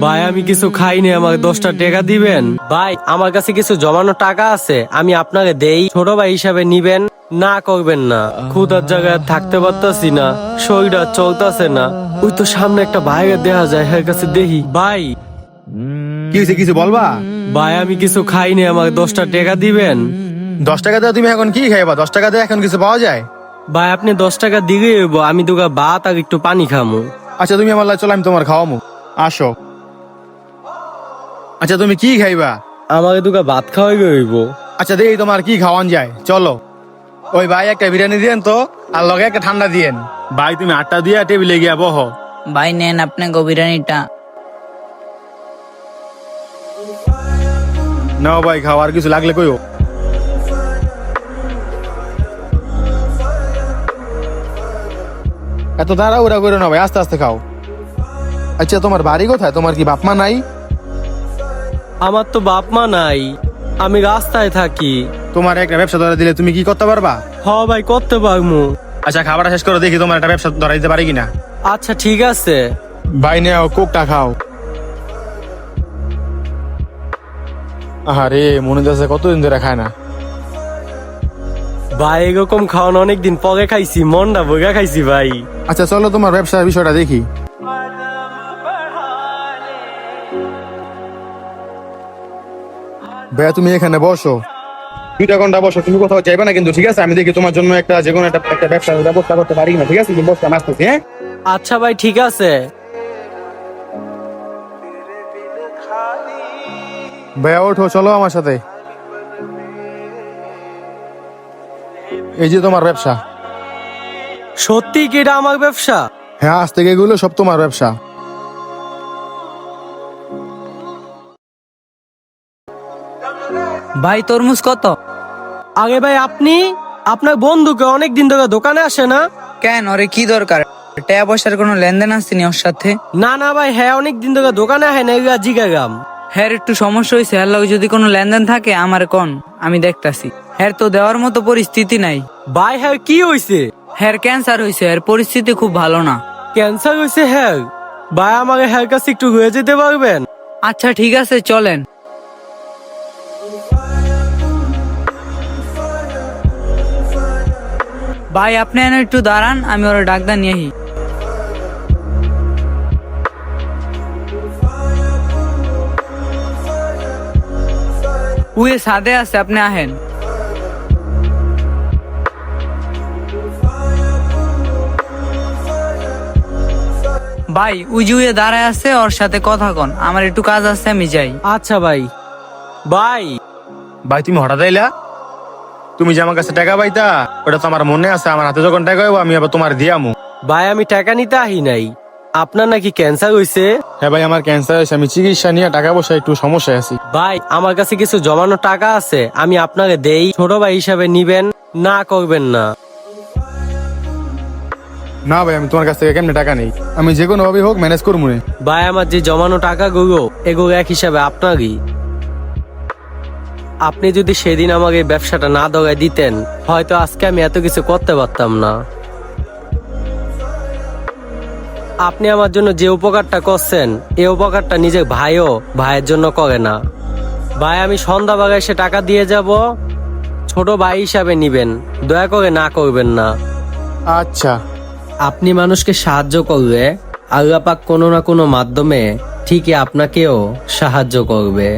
ভাই আমি কিছু খাইনি, আমাকে 10টা টাকা দিবেন। ভাই আমার কাছে কিছু জমানো টাকা আছে, আমি আপনাকে দেই, ছোট ভাই হিসাবে নিবেন, না করবেন না। ক্ষুধার জায়গায় থাকতে পারতাছি না, শরীরটা চলতেছে না। ওই তো সামনে একটা ভাইয়ের দেখা যায়, এর কাছে দেখি। ভাই কি হয়েছে, কিছু বলবা? ভাই আমি কিছু খাইনি, আমাকে 10টা টাকা দিবেন। 10 টাকা দিয়ে তুমি এখন কি খাইবা? 10 টাকা দিয়ে এখন কিছু পাওয়া যায়? ভাই আপনি 10 টাকা দিলে হইব, আমি দুগা ভাত আর একটু পানি খামু। আচ্ছা তুমি আমার লাগে চলো, আমি তোমার খাওয়ামু, আসো। আচ্ছা তুমি কি খাইবা? আমাকে দুগা ভাত খাওয়াই হইব। আচ্ছা দেখি তোমার কি খাওয়ান যায়, চলো। ওই ভাই একটা বিরিয়ানি দিয়েন তো, আর লগে একটা ঠান্ডা দিয়েন। ভাই তুমি 8টা দিয়ে টেবিলে গিয়া বহ। ভাই নেন আপনি বিরিয়ানিটা। নাও ভাই খাও, আর কিছু লাগলে কইও। এত তাড়াহুড়া করে না ভাই, আস্তে আস্তে খাও। আচ্ছা তোমার বাড়ি কোথায়? তোমার কি বাপ মা নাই? আমার তো বাপ মা নাই, আমি রাস্তায় থাকি। তোমার একটা ব্যবসা ধরে দিলে তুমি কি করতে পারবা? হ ভাই করতে পারমু। আচ্ছা খাবারটা শেষ করে দেখি তোমার একটা ব্যবসা ধরা দিতে পারি কিনা। আচ্ছা ঠিক আছে। ভাই নেও কোকটা খাও। আরে মনে যাচ্ছে কতদিন ধরে খায় না। ভাই এরকম খাওয়ানো অনেকদিন পরে খাইছি, মনটা বগা খাইছি ভাই। আচ্ছা চলো তোমার ব্যবসার বিষয়টা দেখি। ভাইয়া তুমি এখানে বসো, 2 ঘন্টা বসো, তুমি কোথাও যাইবে না কিন্তু, ঠিক আছে? আমি দেখি তোমার জন্য একটা যে কোনো একটা ব্যবসার ব্যবস্থা করতে পারি না, ঠিক আছে? তুমি বসো, আমি আসতেছি। হ্যাঁ আচ্ছা ভাই ঠিক আছে। ভাইয়া ওঠো, চলো আমার সাথে। এই যে তোমার ব্যবসা। সত্যি কি এটা আমার ব্যবসা? হ্যাঁ আজ থেকে এগুলো সব তোমার ব্যবসা। ভাই তরমুজ কত? আগে ভাই আপনি আপনার বন্ধুকে অনেকদিন ধরে দোকানে আসে না? কেন ওরে কি দরকার? টাকা পয়সার কোনো লেনদেন আসছেনি ওর সাথে? না না ভাই, হ্যাঁ অনেকদিন ধরে দোকানে আসে না, এগুলা জিগাগাম। হ্যাঁ একটু সমস্যা হয়েছে, হ্যার লগে যদি কোনো লেনদেন থাকে আমার কোন, আমি দেখতাছি। হ্যার তো দেওয়ার মতো পরিস্থিতি নাই। ভাই হ্যাঁ কি হয়েছে? হ্যার ক্যান্সার হয়েছে, এর পরিস্থিতি খুব ভালো না। ক্যান্সার হয়েছে হ্যাঁ? ভাই আমাকে হ্যার কাছে একটু ঘুরে যেতে পারবেন? আচ্ছা ঠিক আছে চলেন। ভাই আপনি এনে একটু দাঁড়ান, আমি ওরা ডাক্তার নিয়ে আহি। উয়ে সাদে আছে, আপনি আহেন। ভাই উই জুয়ে দাঁড়ায় আছে, ওর সাথে কথা কন, আমার একটু কাজ আছে, আমি যাই। আচ্ছা ভাই। ভাই ভাই তুমি হঠাৎ আইলা? তুমি যে আমার কাছে টাকা পাইতা ওটা তো আমার মনে আছে, আমার হাতে যখন টাকা হইব আমি আবার তোমার দিয়ামু। ভাই আমি টাকা নিতে আহি নাই, আপনার নাকি ক্যান্সার হয়েছে? হ্যাঁ ভাই আমার ক্যান্সার হয়েছে, আমি চিকিৎসা নিয়ে টাকা পয়সা একটু সমস্যায় আছি। ভাই আমার কাছে কিছু জমানো টাকা আছে, আমি আপনাকে দেই, ছোট ভাই হিসাবে নিবেন, না করবেন না। না ভাই আমি তোমার কাছ থেকে কেমনে টাকা নেই, আমি যে কোনো ভাবে হোক ম্যানেজ করবো না। ভাই আমার যে জমানো টাকা গুলো, এগুলো এক হিসাবে আপনারই। আপনি যদি সেদিন আমাকে এই ব্যবসাটা না দগায় দিতেন, হয়তো আজকে আমি এত কিছু করতে পারতাম না। আপনি আমার জন্য যে উপকারটা করছেন, এই উপকারটা নিজের ভাইও ভাইয়ের জন্য করে না। ভাই আমি সন্ধ্যাবেলা এসে টাকা দিয়ে যাব, ছোট ভাই হিসাবে নিবেন, দয়া করে না করবেন না। আচ্ছা আপনি মানুষকে সাহায্য করলে আল্লাহ পাক কোনো না কোনো মাধ্যমে ঠিকই আপনাকেও সাহায্য করবে।